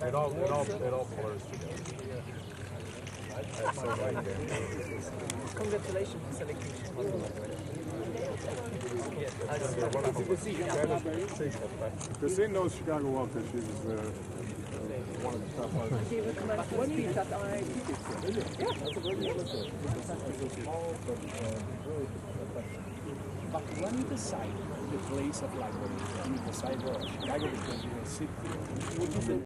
It all blurs together. Congratulations on selecting. Christine knows Chicago well because she was one of the top artists. He recommends the speed that I But when you decide the place of library, when you decide Chicago because you're a city, would you